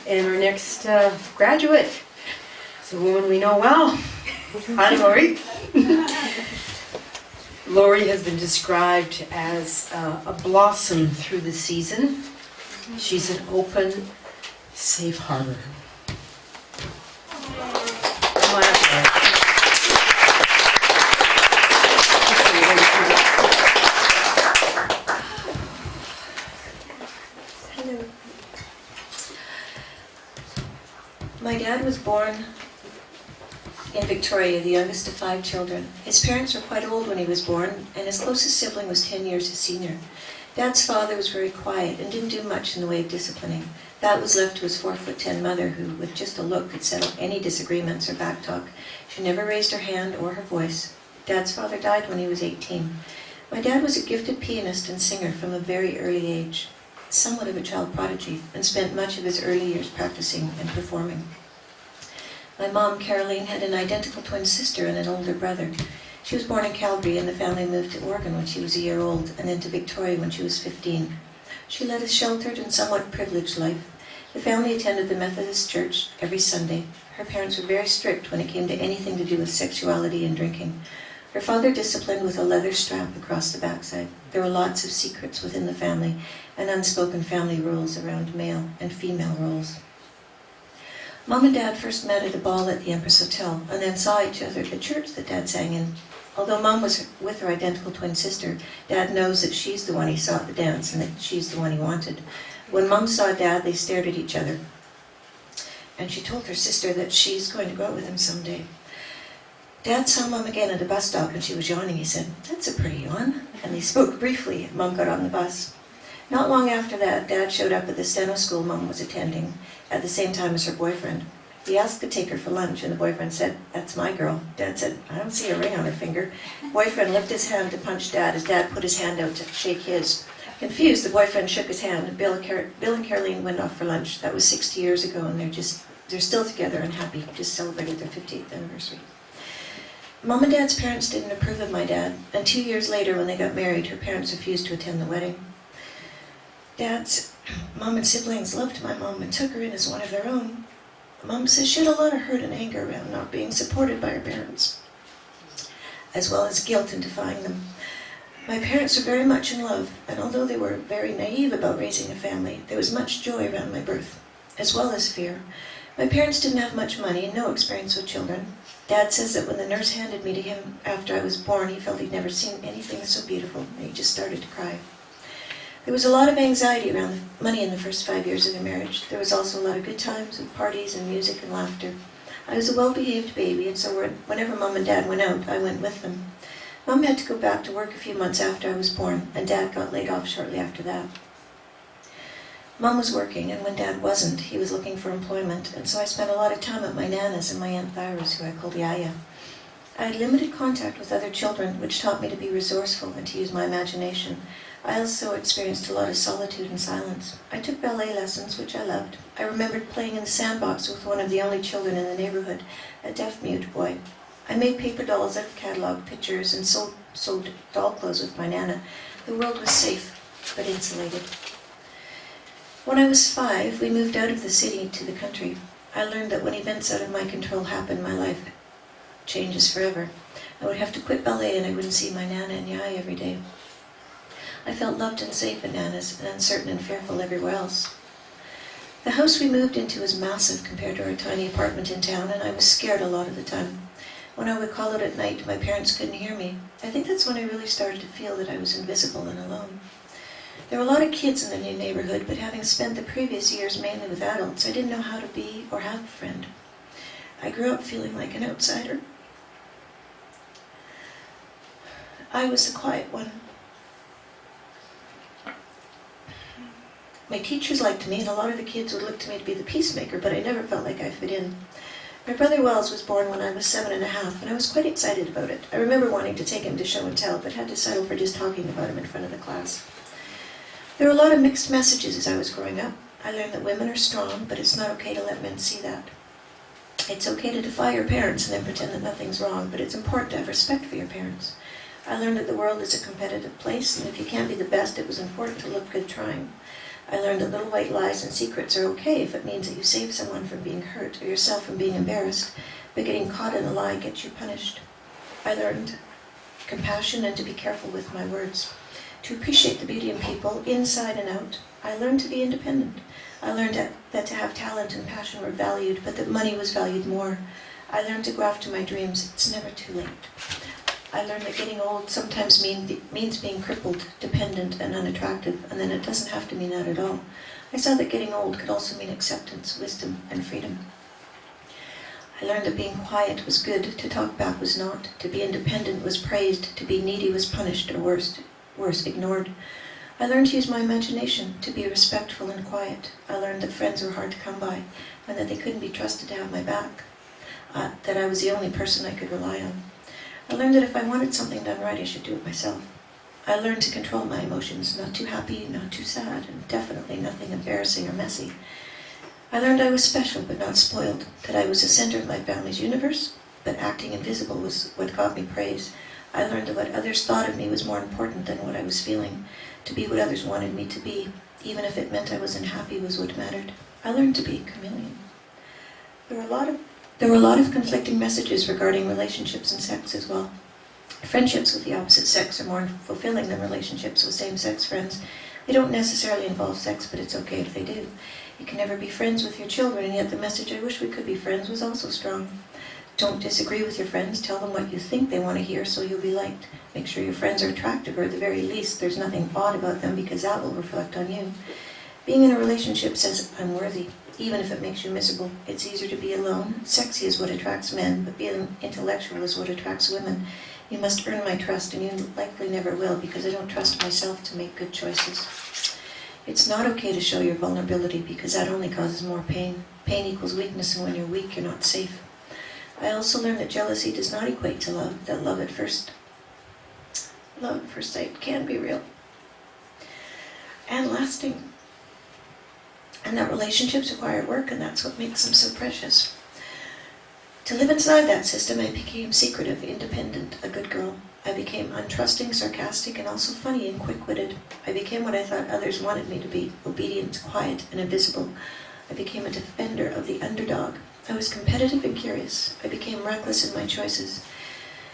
And our next graduate is a woman we know well. Hi, Lori. Lori has been described as a blossom through the season. She's an open, safe harbor. Come on up, Lori. Hello. My dad was born in Victoria, the youngest of 5 children. His parents were quite old when he was born, and his closest sibling was 10 years his senior. Dad's father was very quiet and didn't do much in the way of disciplining. That was left to his 4'10" mother, who, with just a look, could settle any disagreements or backtalk. She never raised her hand or her voice. Dad's father died when he was 18. My dad was a gifted pianist and singer from a very early age, somewhat of a child prodigy, and spent much of his early years practicing and performing. My mom, Caroline, had an identical twin sister and an older brother. She was born in Calgary, and the family moved to Oregon when she was a year old, and then to Victoria when she was 15. She led a sheltered and somewhat privileged life. The family attended the Methodist Church every Sunday. Her parents were very strict when it came to anything to do with sexuality and drinking. Her father disciplined with a leather strap across the backside. There were lots of secrets within the family and unspoken family rules around male and female roles. Mom and Dad first met at a ball at the Empress Hotel and then saw each other at the church that Dad sang in. Although Mom was with her identical twin sister, Dad knows that she's the one he saw at the dance and that she's the one he wanted. When Mom saw Dad, they stared at each other. And she told her sister that she's going to go out with him someday. Dad saw Mom again at a bus stop and she was yawning. He said, "That's a pretty yawn." And they spoke briefly. Mom got on the bus. Not long after that, Dad showed up at the steno school Mom was attending at the same time as her boyfriend. He asked to take her for lunch, and the boyfriend said, "That's my girl." Dad said, "I don't see a ring on her finger." The boyfriend lifted his hand to punch Dad as Dad put his hand out to shake his. Confused, the boyfriend shook his hand. Bill and Caroline went off for lunch. That was 60 years ago, and they're still together and happy. Just celebrated their 50th anniversary. Mom and Dad's parents didn't approve of my dad, and 2 years later, when they got married, her parents refused to attend the wedding. Dad's mom and siblings loved my mom and took her in as one of their own. Mom says she had a lot of hurt and anger around not being supported by her parents, as well as guilt in defying them. My parents were very much in love, and although they were very naive about raising a family, there was much joy around my birth, as well as fear. My parents didn't have much money and no experience with children. Dad says that when the nurse handed me to him after I was born, he felt he'd never seen anything so beautiful, and he just started to cry. There was a lot of anxiety around the money in the first 5 years of their marriage. There was also a lot of good times with parties and music and laughter. I was a well-behaved baby, and so whenever Mom and Dad went out, I went with them. Mom had to go back to work a few months after I was born, and Dad got laid off shortly after that. Mom was working, and when Dad wasn't, he was looking for employment, and so I spent a lot of time at my Nana's and my Aunt Thyra's, who I called Yaya. I had limited contact with other children, which taught me to be resourceful and to use my imagination. I also experienced a lot of solitude and silence. I took ballet lessons, which I loved. I remembered playing in the sandbox with one of the only children in the neighborhood, a deaf-mute boy. I made paper dolls out of catalog pictures and sold doll clothes with my Nana. The world was safe, but insulated. When I was 5, we moved out of the city to the country. I learned that when events out of my control happen, my life changes forever. I would have to quit ballet and I wouldn't see my Nana and Yaya every day. I felt loved and safe at Nana's and uncertain and fearful everywhere else. The house we moved into was massive compared to our tiny apartment in town, and I was scared a lot of the time. When I would call out at night, my parents couldn't hear me. I think that's when I really started to feel that I was invisible and alone. There were a lot of kids in the new neighborhood, but having spent the previous years mainly with adults, I didn't know how to be or have a friend. I grew up feeling like an outsider. I was the quiet one. My teachers liked me, and a lot of the kids would look to me to be the peacemaker, but I never felt like I fit in. My brother Wells was born when I was 7.5, and I was quite excited about it. I remember wanting to take him to show and tell, but had to settle for just talking about him in front of the class. There were a lot of mixed messages as I was growing up. I learned that women are strong, but it's not okay to let men see that. It's okay to defy your parents and then pretend that nothing's wrong, but it's important to have respect for your parents. I learned that the world is a competitive place, and if you can't be the best, it was important to look good trying. I learned that little white lies and secrets are okay if it means that you save someone from being hurt or yourself from being embarrassed, but getting caught in a lie gets you punished. I learned compassion and to be careful with my words, to appreciate the beauty in people, inside and out. I learned to be independent. I learned that to have talent and passion were valued, but that money was valued more. I learned to go after my dreams. It's never too late. I learned that getting old sometimes means being crippled, dependent, and unattractive, and then it doesn't have to mean that at all. I saw that getting old could also mean acceptance, wisdom, and freedom. I learned that being quiet was good, to talk back was not, to be independent was praised, to be needy was punished, or worse, ignored. I learned to use my imagination, to be respectful and quiet. I learned that friends were hard to come by, and that they couldn't be trusted to have my back, that I was the only person I could rely on. I learned that if I wanted something done right, I should do it myself. I learned to control my emotions, not too happy, not too sad, and definitely nothing embarrassing or messy. I learned I was special but not spoiled, that I was the center of my family's universe, but acting invisible was what got me praise. I learned that what others thought of me was more important than what I was feeling. To be what others wanted me to be, even if it meant I was unhappy, was what mattered. I learned to be a chameleon. There were a lot of conflicting messages regarding relationships and sex as well. Friendships with the opposite sex are more fulfilling than relationships with same-sex friends. They don't necessarily involve sex, but it's okay if they do. You can never be friends with your children, and yet the message, "I wish we could be friends," was also strong. Don't disagree with your friends. Tell them what you think they want to hear so you'll be liked. Make sure your friends are attractive, or at the very least there's nothing odd about them, because that will reflect on you. Being in a relationship says, "I'm worthy," even if it makes you miserable. It's easier to be alone. Sexy is what attracts men, but being intellectual is what attracts women. You must earn my trust, and you likely never will, because I don't trust myself to make good choices. It's not okay to show your vulnerability, because that only causes more pain. Pain equals weakness, and when you're weak, you're not safe. I also learned that jealousy does not equate to love, that love at first sight can be real and lasting, and that relationships require work, and that's what makes them so precious. To live inside that system, I became secretive, independent, a good girl. I became untrusting, sarcastic, and also funny and quick-witted. I became what I thought others wanted me to be, obedient, quiet, and invisible. I became a defender of the underdog. I was competitive and curious. I became reckless in my choices.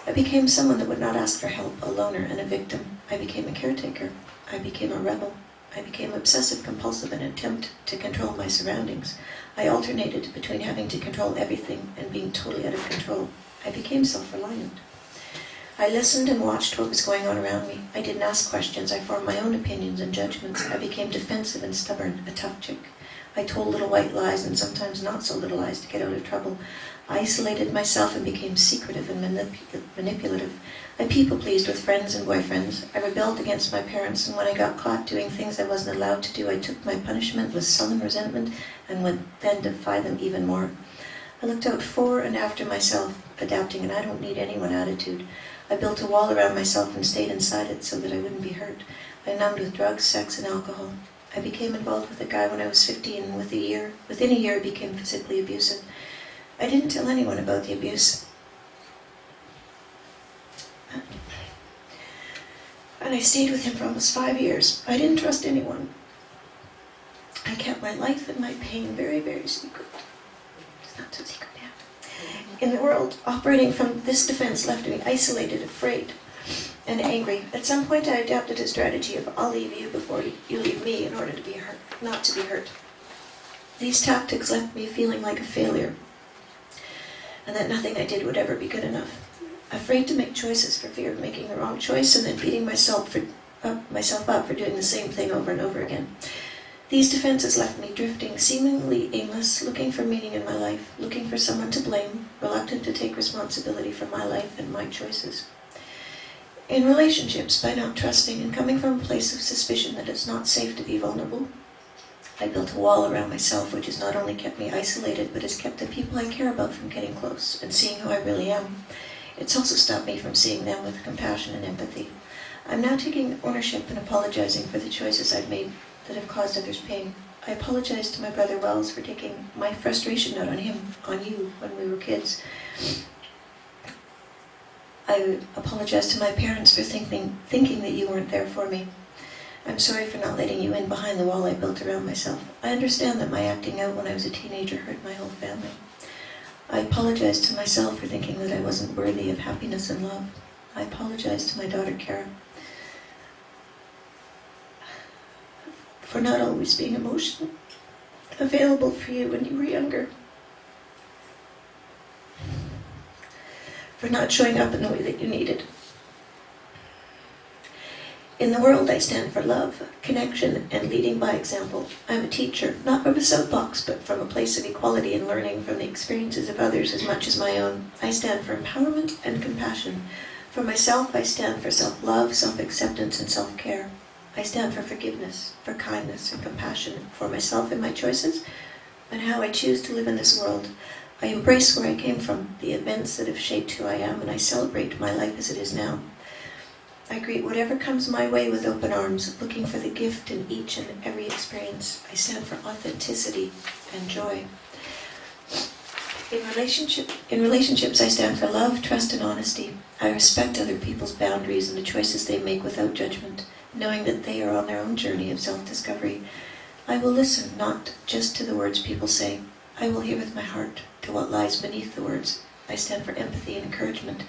I became someone that would not ask for help, a loner and a victim. I became a caretaker. I became a rebel. I became obsessive-compulsive in an attempt to control my surroundings. I alternated between having to control everything and being totally out of control. I became self-reliant. I listened and watched what was going on around me. I didn't ask questions. I formed my own opinions and judgments. I became defensive and stubborn, a tough chick. I told little white lies, and sometimes not so little lies, to get out of trouble. I isolated myself and became secretive and manipulative. I people-pleased with friends and boyfriends. I rebelled against my parents, and when I got caught doing things I wasn't allowed to do, I took my punishment with sullen resentment and would then defy them even more. I looked out for and after myself, adapting an "I don't need anyone" attitude. I built a wall around myself and stayed inside it so that I wouldn't be hurt. I numbed with drugs, sex, and alcohol. I became involved with a guy when I was 15, and within a year became physically abusive. I didn't tell anyone about the abuse. And I stayed with him for almost 5 years. I didn't trust anyone. I kept my life and my pain very, very secret. It's not so secret now. In the world, operating from this defense left me isolated, afraid, and angry. At some point I adapted a strategy of "I'll leave you before you leave me" in order to be hurt, not to be hurt. These tactics left me feeling like a failure, and that nothing I did would ever be good enough. Afraid to make choices for fear of making the wrong choice and then beating myself up for doing the same thing over and over again. These defenses left me drifting, seemingly aimless, looking for meaning in my life, looking for someone to blame, reluctant to take responsibility for my life and my choices. In relationships, by not trusting and coming from a place of suspicion that it's not safe to be vulnerable, I built a wall around myself, which has not only kept me isolated, but has kept the people I care about from getting close and seeing who I really am. It's also stopped me from seeing them with compassion and empathy. I'm now taking ownership and apologizing for the choices I've made that have caused others pain. I apologize to my brother Wells for taking my frustration out on him, on you, when we were kids. I apologize to my parents for thinking that you weren't there for me. I'm sorry for not letting you in behind the wall I built around myself. I understand that my acting out when I was a teenager hurt my whole family. I apologize to myself for thinking that I wasn't worthy of happiness and love. I apologize to my daughter, Kara, for not always being emotional, available for you when you were younger. For not showing up in the way that you needed. In the world, I stand for love, connection, and leading by example. I'm a teacher, not from a soapbox, but from a place of equality and learning from the experiences of others as much as my own. I stand for empowerment and compassion. For myself, I stand for self-love, self-acceptance, and self-care. I stand for forgiveness, for kindness, and compassion for myself and my choices, and how I choose to live in this world. I embrace where I came from, the events that have shaped who I am, and I celebrate my life as it is now. I greet whatever comes my way with open arms, looking for the gift in each and every experience. I stand for authenticity and joy. In relationships, I stand for love, trust, and honesty. I respect other people's boundaries and the choices they make without judgment, knowing that they are on their own journey of self-discovery. I will listen, not just to the words people say. I will hear with my heart to what lies beneath the words. I stand for empathy and encouragement,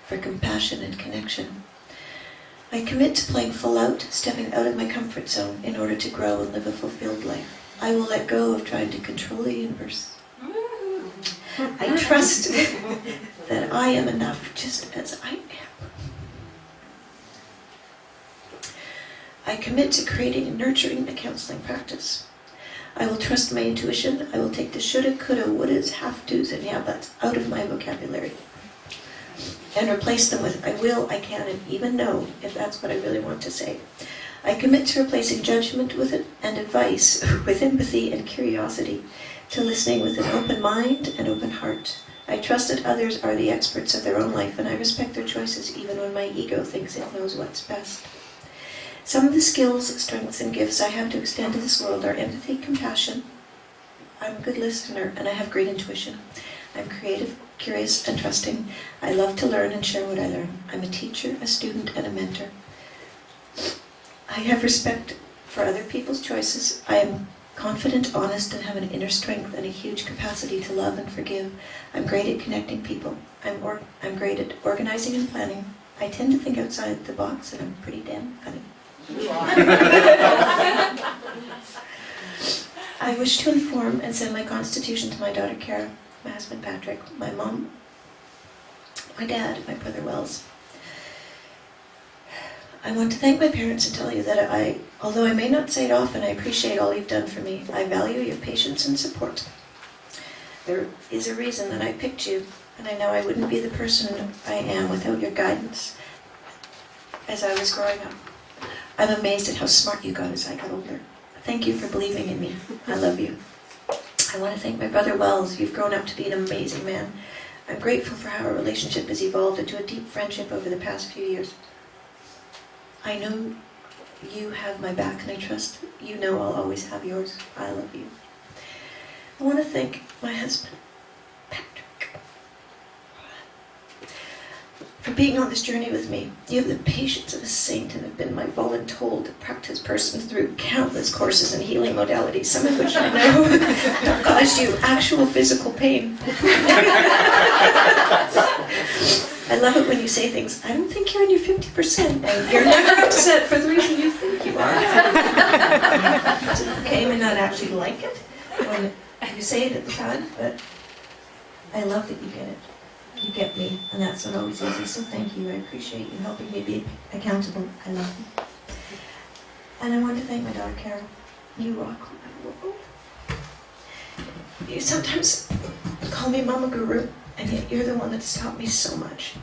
for compassion and connection. I commit to playing full out, stepping out of my comfort zone in order to grow and live a fulfilled life. I will let go of trying to control the universe. I trust that I am enough just as I am. I commit to creating and nurturing a counseling practice. I will trust my intuition. I will take the shoulda, coulda, wouldas, have-tos, and yeah-buts out of my vocabulary and replace them with I will, I can, and even no, if that's what I really want to say. I commit to replacing judgment with it and advice with empathy and curiosity, to listening with an open mind and open heart. I trust that others are the experts of their own life, and I respect their choices even when my ego thinks it knows what's best. Some of the skills, strengths, and gifts I have to extend to this world are empathy, compassion. I'm a good listener, and I have great intuition. I'm creative, curious, and trusting. I love to learn and share what I learn. I'm a teacher, a student, and a mentor. I have respect for other people's choices. I am confident, honest, and have an inner strength and a huge capacity to love and forgive. I'm great at connecting people. I'm great at organizing and planning. I tend to think outside the box, and I'm pretty damn funny. I wish to inform and send my constitution to my daughter Kara, my husband Patrick, my mom, my dad, my brother Wells. I want to thank my parents and tell you that although I may not say it often, I appreciate all you've done for me. I value your patience and support. There is a reason that I picked you, and I know I wouldn't be the person I am without your guidance as I was growing up. I'm amazed at how smart you got as I got older. Thank you for believing in me. I love you. I want to thank my brother Wells. You've grown up to be an amazing man. I'm grateful for how our relationship has evolved into a deep friendship over the past few years. I know you have my back, and I trust you know I'll always have yours. I love you. I want to thank my husband, Patrick, for being on this journey with me. You have the patience of a saint and have been my voluntold practice person through countless courses and healing modalities, some of which I know have caused you actual physical pain. I love it when you say things, I don't think you're in your 50%, and you're never upset for the reason you think you are. It's okay, I may not actually like it when you say it at the time, but I love that you get it. You get me, and that's not always easy, so thank you. I appreciate you helping me be accountable. I love you. And I want to thank my daughter, Kara. You rock my world. You sometimes call me Mama Guru, and yet you're the one that's taught me so much.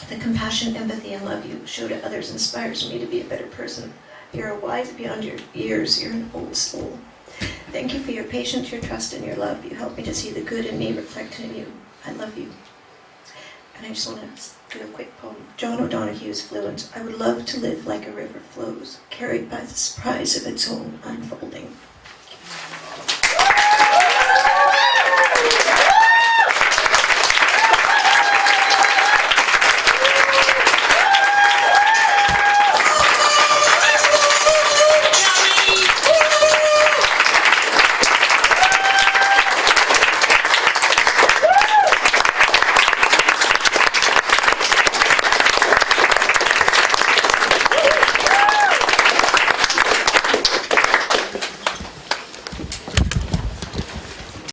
The compassion, empathy, and love you show to others inspires me to be a better person. You're wise beyond your years. You're an old soul. Thank you for your patience, your trust, and your love. You help me to see the good in me reflected in you. I love you. And I just want to do a quick poem. John O'Donohue is fluent. I would love to live like a river flows, carried by the surprise of its own unfolding.